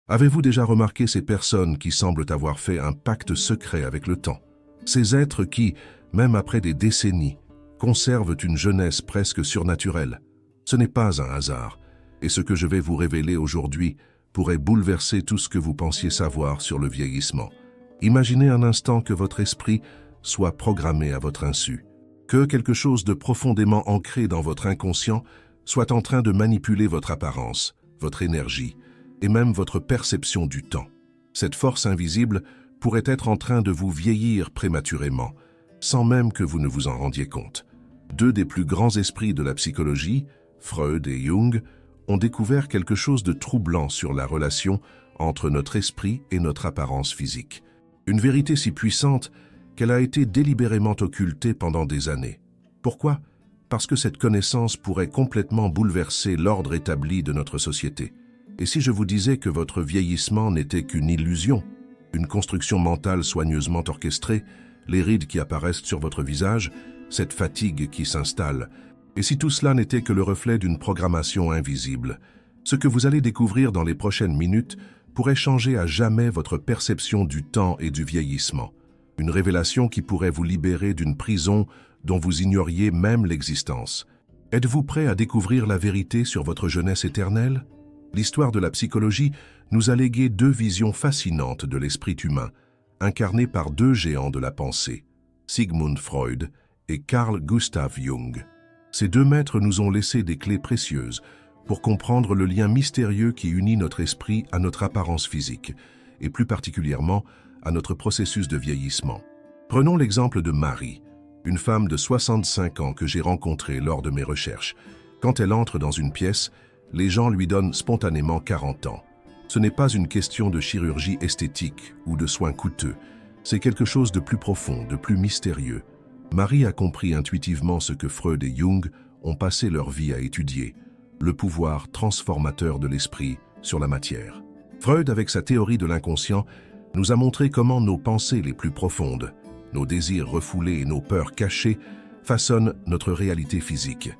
Avez-vous déjà remarqué ces personnes qui semblent avoir fait un pacte secret avec le temps? Ces êtres qui, même après des décennies, conservent une jeunesse presque surnaturelle. Ce n'est pas un hasard, et ce que je vais vous révéler aujourd'hui pourrait bouleverser tout ce que vous pensiez savoir sur le vieillissement. Imaginez un instant que votre esprit soit programmé à votre insu, que quelque chose de profondément ancré dans votre inconscient soit en train de manipuler votre apparence, votre énergie, et même votre perception du temps. Cette force invisible pourrait être en train de vous vieillir prématurément, sans même que vous ne vous en rendiez compte. Deux des plus grands esprits de la psychologie, Freud et Jung, ont découvert quelque chose de troublant sur la relation entre notre esprit et notre apparence physique. Une vérité si puissante qu'elle a été délibérément occultée pendant des années. Pourquoi? Parce que cette connaissance pourrait complètement bouleverser l'ordre établi de notre société. Et si je vous disais que votre vieillissement n'était qu'une illusion, une construction mentale soigneusement orchestrée, les rides qui apparaissent sur votre visage, cette fatigue qui s'installe, et si tout cela n'était que le reflet d'une programmation invisible, ce que vous allez découvrir dans les prochaines minutes pourrait changer à jamais votre perception du temps et du vieillissement. Une révélation qui pourrait vous libérer d'une prison dont vous ignoriez même l'existence. Êtes-vous prêt à découvrir la vérité sur votre jeunesse éternelle? L'histoire de la psychologie nous a légué deux visions fascinantes de l'esprit humain, incarnées par deux géants de la pensée, Sigmund Freud et Carl Gustav Jung. Ces deux maîtres nous ont laissé des clés précieuses pour comprendre le lien mystérieux qui unit notre esprit à notre apparence physique, et plus particulièrement à notre processus de vieillissement. Prenons l'exemple de Marie, une femme de 65 ans que j'ai rencontrée lors de mes recherches. Quand elle entre dans une pièce, les gens lui donnent spontanément 40 ans. Ce n'est pas une question de chirurgie esthétique ou de soins coûteux, c'est quelque chose de plus profond, de plus mystérieux. Marie a compris intuitivement ce que Freud et Jung ont passé leur vie à étudier, le pouvoir transformateur de l'esprit sur la matière. Freud, avec sa théorie de l'inconscient, nous a montré comment nos pensées les plus profondes, nos désirs refoulés et nos peurs cachées façonnent notre réalité physique.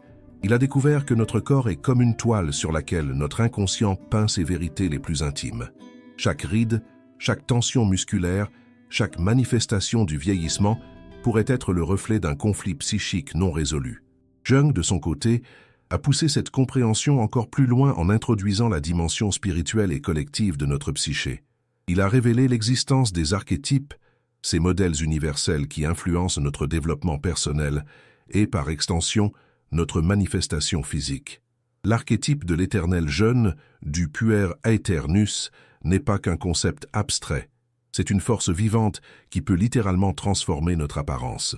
Il a découvert que notre corps est comme une toile sur laquelle notre inconscient peint ses vérités les plus intimes. Chaque ride, chaque tension musculaire, chaque manifestation du vieillissement pourrait être le reflet d'un conflit psychique non résolu. Jung, de son côté, a poussé cette compréhension encore plus loin en introduisant la dimension spirituelle et collective de notre psyché. Il a révélé l'existence des archétypes, ces modèles universels qui influencent notre développement personnel et, par extension, notre manifestation physique. L'archétype de l'éternel jeune, du puer aeternus, n'est pas qu'un concept abstrait. C'est une force vivante qui peut littéralement transformer notre apparence.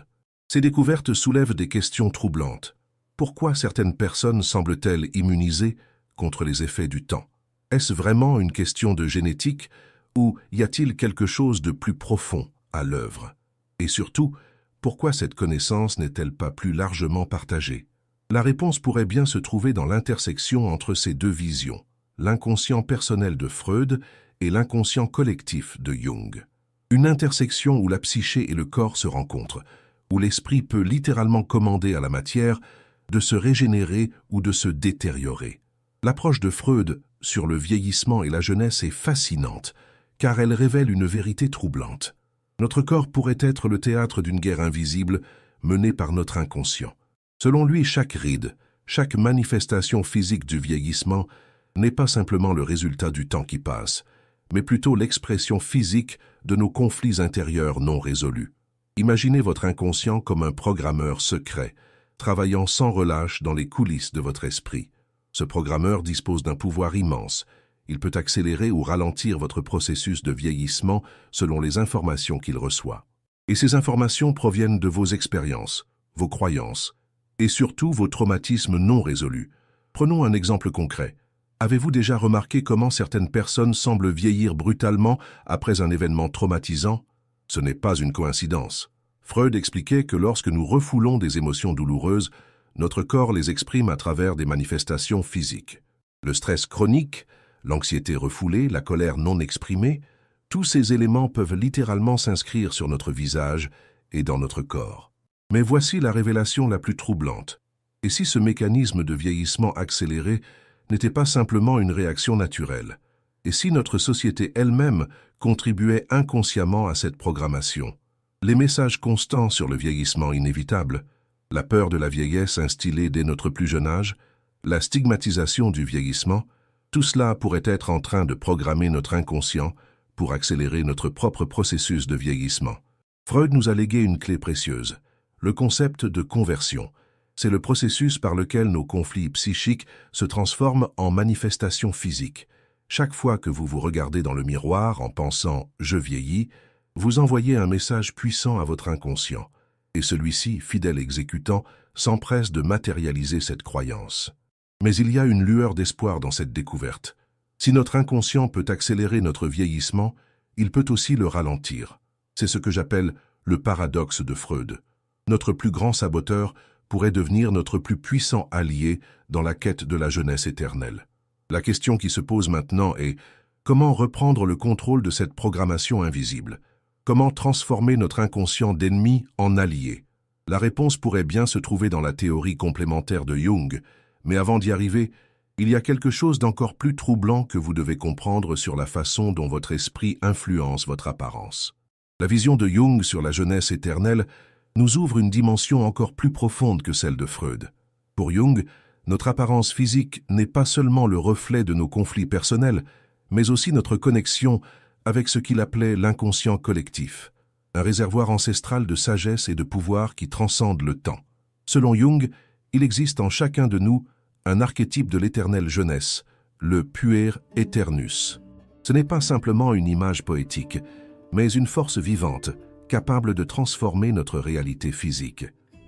Ces découvertes soulèvent des questions troublantes. Pourquoi certaines personnes semblent-elles immunisées contre les effets du temps? Est-ce vraiment une question de génétique ou y a-t-il quelque chose de plus profond à l'œuvre? Et surtout, pourquoi cette connaissance n'est-elle pas plus largement partagée? La réponse pourrait bien se trouver dans l'intersection entre ces deux visions, l'inconscient personnel de Freud et l'inconscient collectif de Jung. Une intersection où la psyché et le corps se rencontrent, où l'esprit peut littéralement commander à la matière de se régénérer ou de se détériorer. L'approche de Freud sur le vieillissement et la jeunesse est fascinante, car elle révèle une vérité troublante. Notre corps pourrait être le théâtre d'une guerre invisible menée par notre inconscient. Selon lui, chaque ride, chaque manifestation physique du vieillissement n'est pas simplement le résultat du temps qui passe, mais plutôt l'expression physique de nos conflits intérieurs non résolus. Imaginez votre inconscient comme un programmeur secret, travaillant sans relâche dans les coulisses de votre esprit. Ce programmeur dispose d'un pouvoir immense. Il peut accélérer ou ralentir votre processus de vieillissement selon les informations qu'il reçoit. Et ces informations proviennent de vos expériences, vos croyances, et surtout vos traumatismes non résolus. Prenons un exemple concret. Avez-vous déjà remarqué comment certaines personnes semblent vieillir brutalement après un événement traumatisant? Ce n'est pas une coïncidence. Freud expliquait que lorsque nous refoulons des émotions douloureuses, notre corps les exprime à travers des manifestations physiques. Le stress chronique, l'anxiété refoulée, la colère non exprimée, tous ces éléments peuvent littéralement s'inscrire sur notre visage et dans notre corps. Mais voici la révélation la plus troublante. Et si ce mécanisme de vieillissement accéléré n'était pas simplement une réaction naturelle? Et si notre société elle-même contribuait inconsciemment à cette programmation? Les messages constants sur le vieillissement inévitable, la peur de la vieillesse instillée dès notre plus jeune âge, la stigmatisation du vieillissement, tout cela pourrait être en train de programmer notre inconscient pour accélérer notre propre processus de vieillissement. Freud nous a légué une clé précieuse, le concept de conversion. C'est le processus par lequel nos conflits psychiques se transforment en manifestations physiques. Chaque fois que vous vous regardez dans le miroir en pensant « je vieillis », vous envoyez un message puissant à votre inconscient, et celui-ci, fidèle exécutant, s'empresse de matérialiser cette croyance. Mais il y a une lueur d'espoir dans cette découverte. Si notre inconscient peut accélérer notre vieillissement, il peut aussi le ralentir. C'est ce que j'appelle le paradoxe de Freud. Notre plus grand saboteur pourrait devenir notre plus puissant allié dans la quête de la jeunesse éternelle. La question qui se pose maintenant est comment reprendre le contrôle de cette programmation invisible? Comment transformer notre inconscient d'ennemi en allié? La réponse pourrait bien se trouver dans la théorie complémentaire de Jung, mais avant d'y arriver, il y a quelque chose d'encore plus troublant que vous devez comprendre sur la façon dont votre esprit influence votre apparence. La vision de Jung sur la jeunesse éternelle nous ouvre une dimension encore plus profonde que celle de Freud. Pour Jung, notre apparence physique n'est pas seulement le reflet de nos conflits personnels, mais aussi notre connexion avec ce qu'il appelait l'inconscient collectif, un réservoir ancestral de sagesse et de pouvoir qui transcende le temps. Selon Jung, il existe en chacun de nous un archétype de l'éternelle jeunesse, le puer aeternus. Ce n'est pas simplement une image poétique, mais une force vivante, capable de transformer notre réalité physique.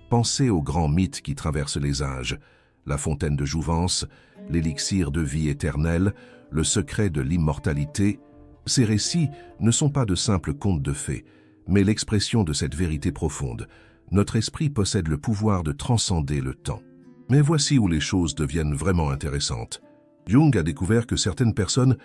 Pensez aux grands mythes qui traversent les âges, la fontaine de jouvence, l'élixir de vie éternelle, le secret de l'immortalité. Ces récits ne sont pas de simples contes de fées, mais l'expression de cette vérité profonde. Notre esprit possède le pouvoir de transcender le temps. Mais voici où les choses deviennent vraiment intéressantes. Jung a découvert que certaines personnes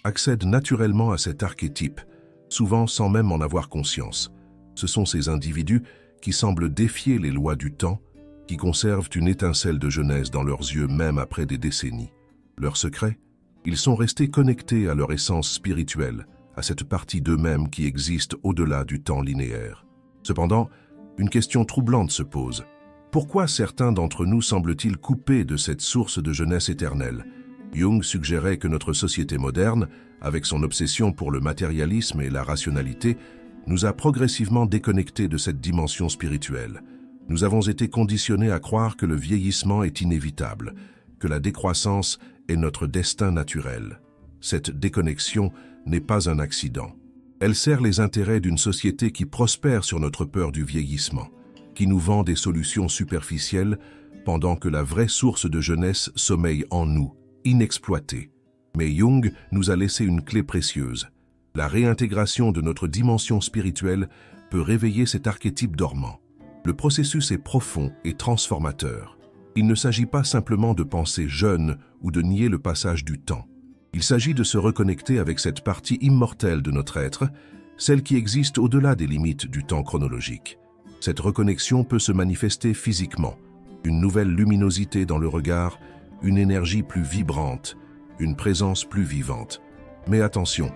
accèdent naturellement à cet archétype, souvent sans même en avoir conscience. Ce sont ces individus qui semblent défier les lois du temps, qui conservent une étincelle de jeunesse dans leurs yeux même après des décennies. Leur secret? Ils sont restés connectés à leur essence spirituelle, à cette partie d'eux-mêmes qui existe au-delà du temps linéaire. Cependant, une question troublante se pose. Pourquoi certains d'entre nous semblent-ils coupés de cette source de jeunesse éternelle? Jung suggérait que notre société moderne, avec son obsession pour le matérialisme et la rationalité, nous a progressivement déconnectés de cette dimension spirituelle. Nous avons été conditionnés à croire que le vieillissement est inévitable, que la décroissance est notre destin naturel. Cette déconnexion n'est pas un accident. Elle sert les intérêts d'une société qui prospère sur notre peur du vieillissement, qui nous vend des solutions superficielles pendant que la vraie source de jeunesse sommeille en nous, inexploitée. Mais Jung nous a laissé une clé précieuse. La réintégration de notre dimension spirituelle peut réveiller cet archétype dormant. Le processus est profond et transformateur. Il ne s'agit pas simplement de penser jeune ou de nier le passage du temps. Il s'agit de se reconnecter avec cette partie immortelle de notre être, celle qui existe au-delà des limites du temps chronologique. Cette reconnexion peut se manifester physiquement. Une nouvelle luminosité dans le regard, une énergie plus vibrante, une présence plus vivante. Mais attention,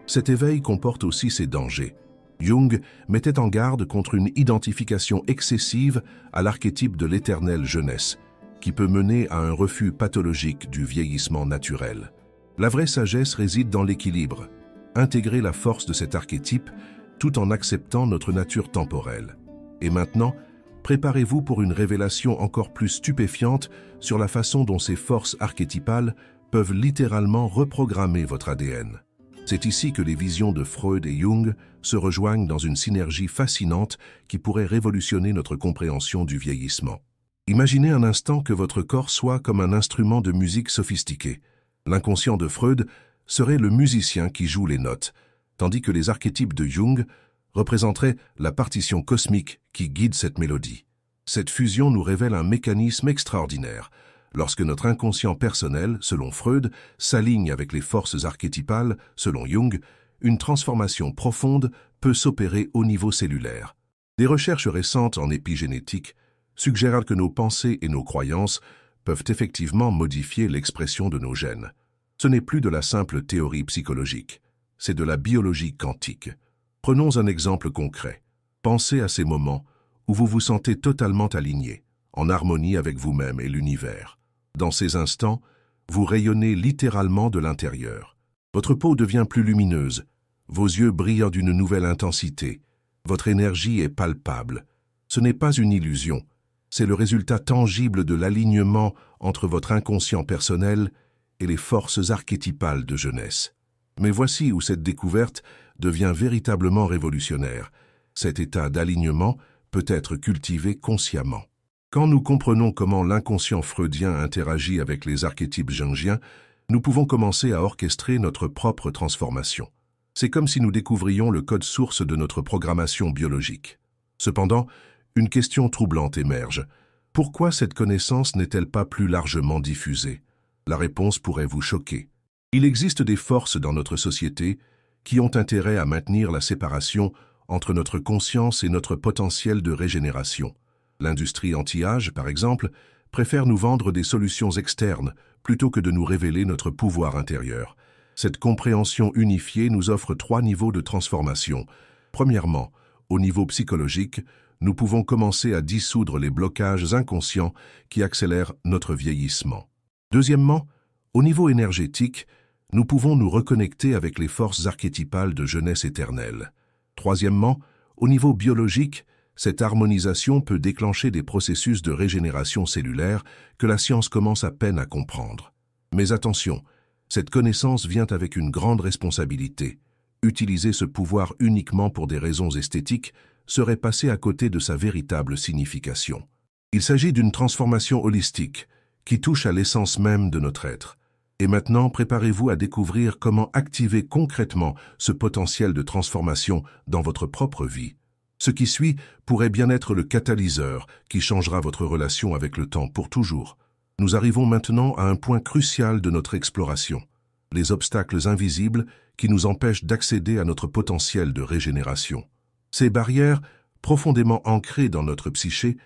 cet éveil comporte aussi ses dangers. Jung mettait en garde contre une identification excessive à l'archétype de l'éternelle jeunesse, qui peut mener à un refus pathologique du vieillissement naturel. La vraie sagesse réside dans l'équilibre, intégrer la force de cet archétype tout en acceptant notre nature temporelle. Et maintenant, préparez-vous pour une révélation encore plus stupéfiante sur la façon dont ces forces archétypales peuvent littéralement reprogrammer votre ADN. C'est ici que les visions de Freud et Jung se rejoignent dans une synergie fascinante qui pourrait révolutionner notre compréhension du vieillissement. Imaginez un instant que votre corps soit comme un instrument de musique sophistiqué. L'inconscient de Freud serait le musicien qui joue les notes, tandis que les archétypes de Jung représenteraient la partition cosmique qui guide cette mélodie. Cette fusion nous révèle un mécanisme extraordinaire. Lorsque notre inconscient personnel, selon Freud, s'aligne avec les forces archétypales, selon Jung, une transformation profonde peut s'opérer au niveau cellulaire. Des recherches récentes en épigénétique suggèrent que nos pensées et nos croyances peuvent effectivement modifier l'expression de nos gènes. Ce n'est plus de la simple théorie psychologique, c'est de la biologie quantique. Prenons un exemple concret. Pensez à ces moments où vous vous sentez totalement aligné, en harmonie avec vous-même et l'univers. Dans ces instants, vous rayonnez littéralement de l'intérieur. Votre peau devient plus lumineuse, vos yeux brillent d'une nouvelle intensité, votre énergie est palpable. Ce n'est pas une illusion, c'est le résultat tangible de l'alignement entre votre inconscient personnel et les forces archétypales de jeunesse. Mais voici où cette découverte devient véritablement révolutionnaire. Cet état d'alignement peut être cultivé consciemment. Quand nous comprenons comment l'inconscient freudien interagit avec les archétypes jungiens, nous pouvons commencer à orchestrer notre propre transformation. C'est comme si nous découvrions le code source de notre programmation biologique. Cependant, une question troublante émerge. Pourquoi cette connaissance n'est-elle pas plus largement diffusée? La réponse pourrait vous choquer. Il existe des forces dans notre société qui ont intérêt à maintenir la séparation entre notre conscience et notre potentiel de régénération. L'industrie anti-âge, par exemple, préfère nous vendre des solutions externes plutôt que de nous révéler notre pouvoir intérieur. Cette compréhension unifiée nous offre 3 niveaux de transformation. Premièrement, au niveau psychologique, nous pouvons commencer à dissoudre les blocages inconscients qui accélèrent notre vieillissement. Deuxièmement, au niveau énergétique, nous pouvons nous reconnecter avec les forces archétypales de jeunesse éternelle. Troisièmement, au niveau biologique, cette harmonisation peut déclencher des processus de régénération cellulaire que la science commence à peine à comprendre. Mais attention, cette connaissance vient avec une grande responsabilité. Utiliser ce pouvoir uniquement pour des raisons esthétiques serait passer à côté de sa véritable signification. Il s'agit d'une transformation holistique qui touche à l'essence même de notre être. Et maintenant, préparez-vous à découvrir comment activer concrètement ce potentiel de transformation dans votre propre vie. Ce qui suit pourrait bien être le catalyseur qui changera votre relation avec le temps pour toujours. Nous arrivons maintenant à un point crucial de notre exploration, les obstacles invisibles qui nous empêchent d'accéder à notre potentiel de régénération. Ces barrières, profondément ancrées dans notre psyché,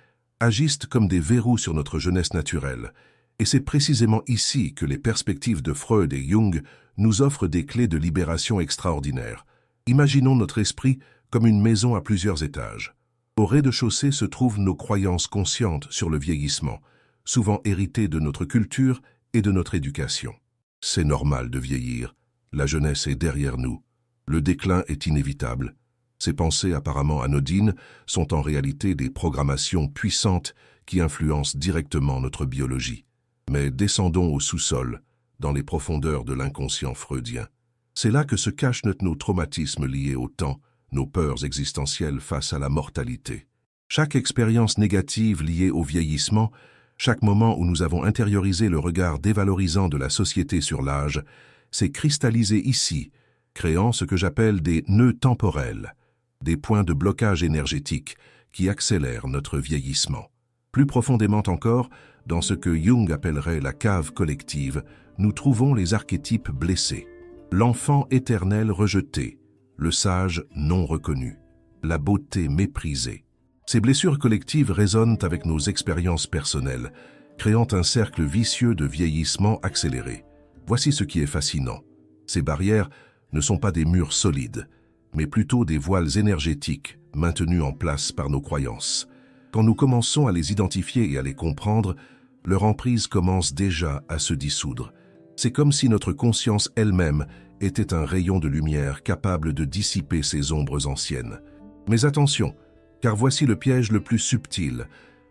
agissent comme des verrous sur notre jeunesse naturelle, et c'est précisément ici que les perspectives de Freud et Jung nous offrent des clés de libération extraordinaires. Imaginons notre esprit comme une maison à plusieurs étages. Au rez-de-chaussée se trouvent nos croyances conscientes sur le vieillissement, souvent héritées de notre culture et de notre éducation. C'est normal de vieillir, la jeunesse est derrière nous, le déclin est inévitable. Ces pensées apparemment anodines sont en réalité des programmations puissantes qui influencent directement notre biologie. Mais descendons au sous-sol, dans les profondeurs de l'inconscient freudien. C'est là que se cachent nos traumatismes liés au temps, nos peurs existentielles face à la mortalité. Chaque expérience négative liée au vieillissement, chaque moment où nous avons intériorisé le regard dévalorisant de la société sur l'âge, s'est cristallisé ici, créant ce que j'appelle des nœuds temporels, des points de blocage énergétique qui accélèrent notre vieillissement. Plus profondément encore, dans ce que Jung appellerait la cave collective, nous trouvons les archétypes blessés. L'enfant éternel rejeté, le sage non reconnu, la beauté méprisée. Ces blessures collectives résonnent avec nos expériences personnelles, créant un cercle vicieux de vieillissement accéléré. Voici ce qui est fascinant. Ces barrières ne sont pas des murs solides, mais plutôt des voiles énergétiques maintenus en place par nos croyances. Quand nous commençons à les identifier et à les comprendre, leur emprise commence déjà à se dissoudre. C'est comme si notre conscience elle-même était un rayon de lumière capable de dissiper ces ombres anciennes. Mais attention, car voici le piège le plus subtil.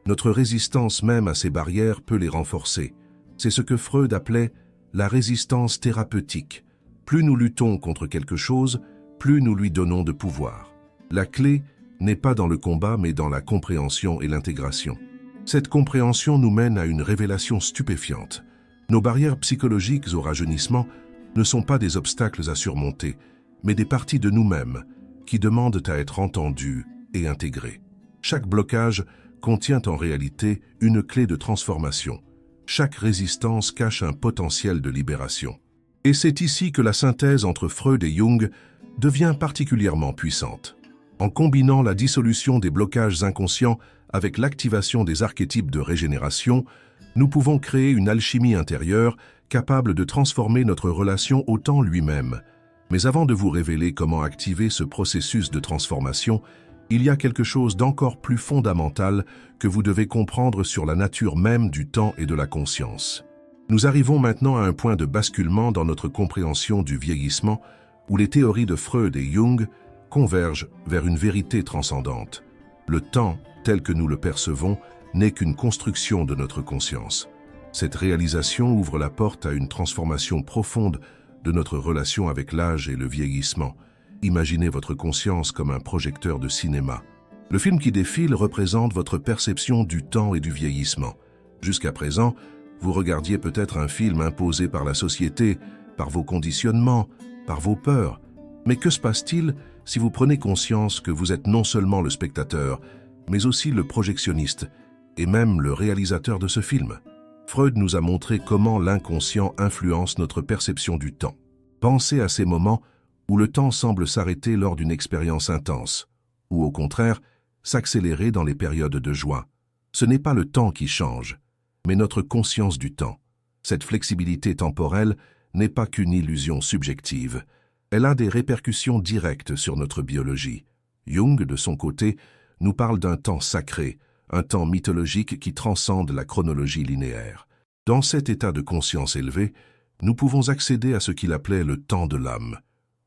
Notre résistance même à ces barrières peut les renforcer. C'est ce que Freud appelait la résistance thérapeutique. Plus nous luttons contre quelque chose, plus nous lui donnons de pouvoir. La clé n'est pas dans le combat, mais dans la compréhension et l'intégration. Cette compréhension nous mène à une révélation stupéfiante. Nos barrières psychologiques au rajeunissement ne sont pas des obstacles à surmonter, mais des parties de nous-mêmes qui demandent à être entendues et intégrées. Chaque blocage contient en réalité une clé de transformation. Chaque résistance cache un potentiel de libération. Et c'est ici que la synthèse entre Freud et Jung devient particulièrement puissante. En combinant la dissolution des blocages inconscients avec l'activation des archétypes de régénération, nous pouvons créer une alchimie intérieure capable de transformer notre relation au temps lui-même. Mais avant de vous révéler comment activer ce processus de transformation, il y a quelque chose d'encore plus fondamental que vous devez comprendre sur la nature même du temps et de la conscience. Nous arrivons maintenant à un point de basculement dans notre compréhension du vieillissement où les théories de Freud et Jung convergent vers une vérité transcendante. Le temps, tel que nous le percevons, n'est qu'une construction de notre conscience. Cette réalisation ouvre la porte à une transformation profonde de notre relation avec l'âge et le vieillissement. Imaginez votre conscience comme un projecteur de cinéma. Le film qui défile représente votre perception du temps et du vieillissement. Jusqu'à présent, vous regardiez peut-être un film imposé par la société, par vos conditionnements, par vos peurs. Mais que se passe-t-il si vous prenez conscience que vous êtes non seulement le spectateur, mais aussi le projectionniste et même le réalisateur de ce film? Freud nous a montré comment l'inconscient influence notre perception du temps. Pensez à ces moments où le temps semble s'arrêter lors d'une expérience intense, ou au contraire, s'accélérer dans les périodes de joie. Ce n'est pas le temps qui change, mais notre conscience du temps. Cette flexibilité temporelle n'est pas qu'une illusion subjective. Elle a des répercussions directes sur notre biologie. Jung, de son côté, nous parle d'un temps sacré, un temps mythologique qui transcende la chronologie linéaire. Dans cet état de conscience élevé, nous pouvons accéder à ce qu'il appelait le temps de l'âme,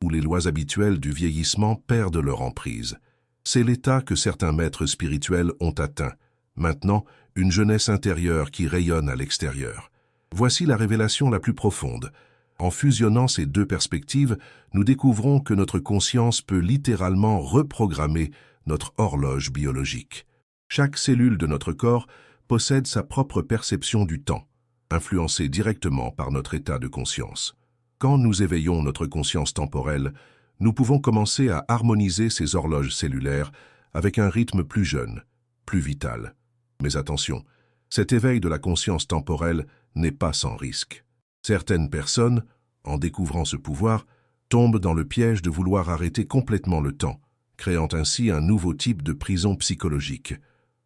où les lois habituelles du vieillissement perdent leur emprise. C'est l'état que certains maîtres spirituels ont atteint. Maintenant, une jeunesse intérieure qui rayonne à l'extérieur. Voici la révélation la plus profonde. En fusionnant ces deux perspectives, nous découvrons que notre conscience peut littéralement reprogrammer notre horloge biologique. Chaque cellule de notre corps possède sa propre perception du temps, influencée directement par notre état de conscience. Quand nous éveillons notre conscience temporelle, nous pouvons commencer à harmoniser ces horloges cellulaires avec un rythme plus jeune, plus vital. Mais attention, cet éveil de la conscience temporelle n'est pas sans risque. Certaines personnes, en découvrant ce pouvoir, tombent dans le piège de vouloir arrêter complètement le temps, créant ainsi un nouveau type de prison psychologique.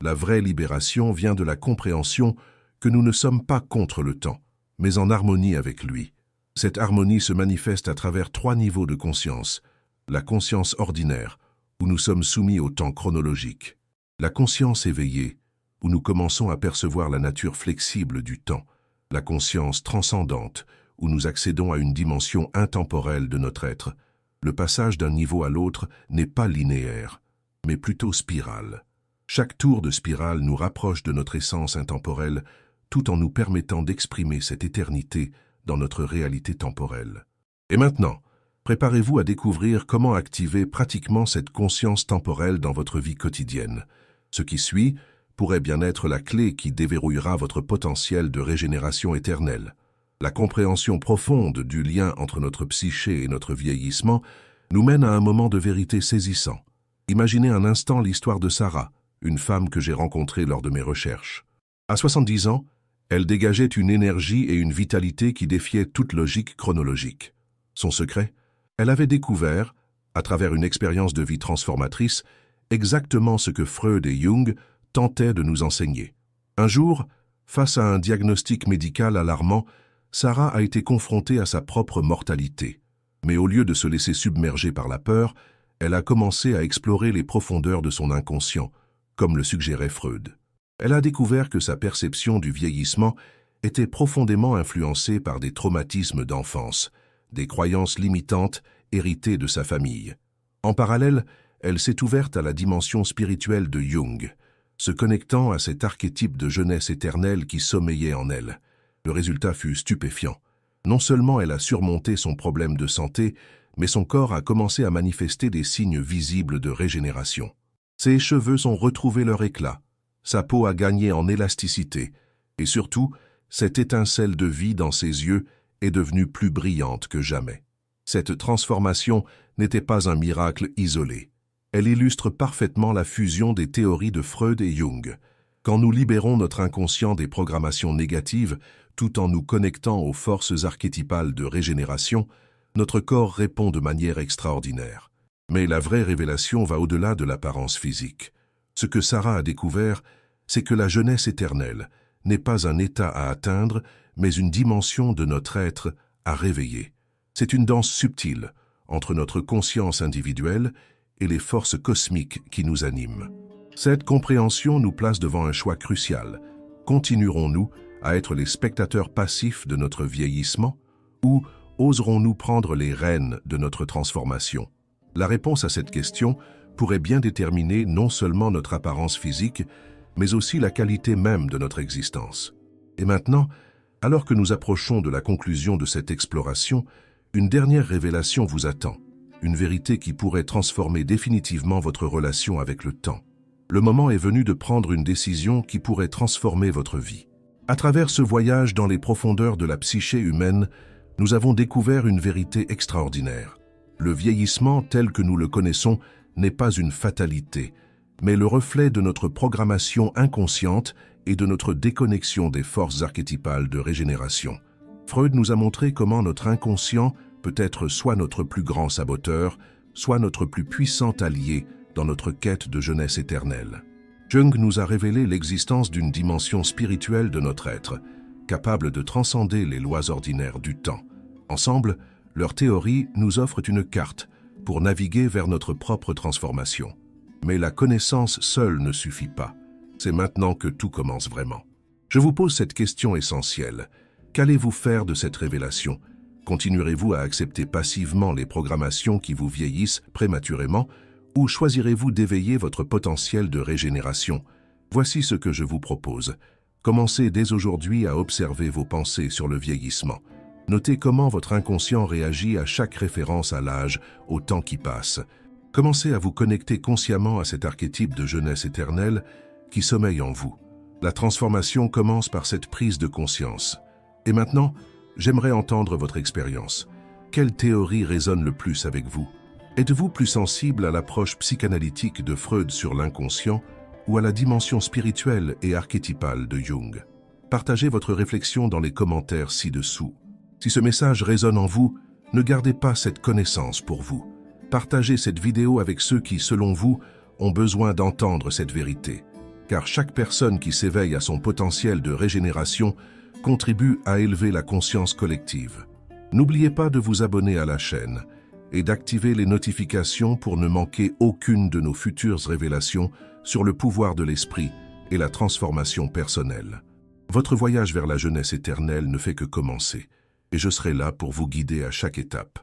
La vraie libération vient de la compréhension que nous ne sommes pas contre le temps, mais en harmonie avec lui. Cette harmonie se manifeste à travers 3 niveaux de conscience. La conscience ordinaire, où nous sommes soumis au temps chronologique. La conscience éveillée, où nous commençons à percevoir la nature flexible du temps. La conscience transcendante, où nous accédons à une dimension intemporelle de notre être. Le passage d'un niveau à l'autre n'est pas linéaire, mais plutôt spirale. Chaque tour de spirale nous rapproche de notre essence intemporelle, tout en nous permettant d'exprimer cette éternité dans notre réalité temporelle. Et maintenant, préparez-vous à découvrir comment activer pratiquement cette conscience temporelle dans votre vie quotidienne. Ce qui suit pourrait bien être la clé qui déverrouillera votre potentiel de régénération éternelle. La compréhension profonde du lien entre notre psyché et notre vieillissement nous mène à un moment de vérité saisissant. Imaginez un instant l'histoire de Sarah, une femme que j'ai rencontrée lors de mes recherches. À 70 ans, elle dégageait une énergie et une vitalité qui défiaient toute logique chronologique. Son secret? Elle avait découvert, à travers une expérience de vie transformatrice, exactement ce que Freud et Jung tentaient de nous enseigner. Un jour, face à un diagnostic médical alarmant, Sarah a été confrontée à sa propre mortalité. Mais au lieu de se laisser submerger par la peur, elle a commencé à explorer les profondeurs de son inconscient, comme le suggérait Freud. Elle a découvert que sa perception du vieillissement était profondément influencée par des traumatismes d'enfance, des croyances limitantes héritées de sa famille. En parallèle, elle s'est ouverte à la dimension spirituelle de Jung, se connectant à cet archétype de jeunesse éternelle qui sommeillait en elle. Le résultat fut stupéfiant. Non seulement elle a surmonté son problème de santé, mais son corps a commencé à manifester des signes visibles de régénération. Ses cheveux ont retrouvé leur éclat, sa peau a gagné en élasticité, et surtout, cette étincelle de vie dans ses yeux est devenue plus brillante que jamais. Cette transformation n'était pas un miracle isolé. Elle illustre parfaitement la fusion des théories de Freud et Jung. Quand nous libérons notre inconscient des programmations négatives, tout en nous connectant aux forces archétypales de régénération, notre corps répond de manière extraordinaire. Mais la vraie révélation va au-delà de l'apparence physique. Ce que Sarah a découvert, c'est que la jeunesse éternelle n'est pas un état à atteindre, mais une dimension de notre être à réveiller. C'est une danse subtile entre notre conscience individuelle et les forces cosmiques qui nous animent. Cette compréhension nous place devant un choix crucial. Continuerons-nous à être les spectateurs passifs de notre vieillissement ou oserons-nous prendre les rênes de notre transformation? La réponse à cette question pourrait bien déterminer non seulement notre apparence physique, mais aussi la qualité même de notre existence. Et maintenant, alors que nous approchons de la conclusion de cette exploration, une dernière révélation vous attend, une vérité qui pourrait transformer définitivement votre relation avec le temps. Le moment est venu de prendre une décision qui pourrait transformer votre vie. À travers ce voyage dans les profondeurs de la psyché humaine, nous avons découvert une vérité extraordinaire. Le vieillissement tel que nous le connaissons n'est pas une fatalité, mais le reflet de notre programmation inconsciente et de notre déconnexion des forces archétypales de régénération. Freud nous a montré comment notre inconscient peut être soit notre plus grand saboteur, soit notre plus puissant allié dans notre quête de jeunesse éternelle. Jung nous a révélé l'existence d'une dimension spirituelle de notre être, capable de transcender les lois ordinaires du temps. Ensemble, leurs théories nous offrent une carte pour naviguer vers notre propre transformation. Mais la connaissance seule ne suffit pas. C'est maintenant que tout commence vraiment. Je vous pose cette question essentielle. Qu'allez-vous faire de cette révélation? Continuerez-vous à accepter passivement les programmations qui vous vieillissent prématurément ou choisirez-vous d'éveiller votre potentiel de régénération? Voici ce que je vous propose. Commencez dès aujourd'hui à observer vos pensées sur le vieillissement. Notez comment votre inconscient réagit à chaque référence à l'âge, au temps qui passe. Commencez à vous connecter consciemment à cet archétype de jeunesse éternelle qui sommeille en vous. La transformation commence par cette prise de conscience. Et maintenant, j'aimerais entendre votre expérience. Quelle théorie résonne le plus avec vous? Êtes-vous plus sensible à l'approche psychanalytique de Freud sur l'inconscient ou à la dimension spirituelle et archétypale de Jung? Partagez votre réflexion dans les commentaires ci-dessous. Si ce message résonne en vous, ne gardez pas cette connaissance pour vous. Partagez cette vidéo avec ceux qui, selon vous, ont besoin d'entendre cette vérité. Car chaque personne qui s'éveille à son potentiel de régénération contribue à élever la conscience collective. N'oubliez pas de vous abonner à la chaîne et d'activer les notifications pour ne manquer aucune de nos futures révélations sur le pouvoir de l'esprit et la transformation personnelle. Votre voyage vers la jeunesse éternelle ne fait que commencer, et je serai là pour vous guider à chaque étape.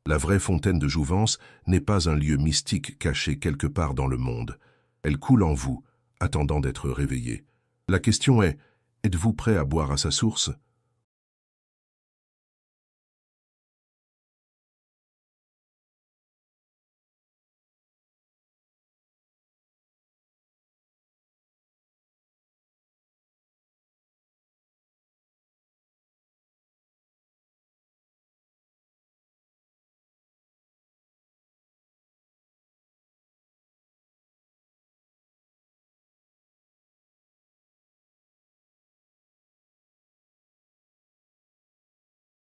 La vraie fontaine de jouvence n'est pas un lieu mystique caché quelque part dans le monde. Elle coule en vous, attendant d'être réveillée. La question est, êtes-vous prêt à boire à sa source ?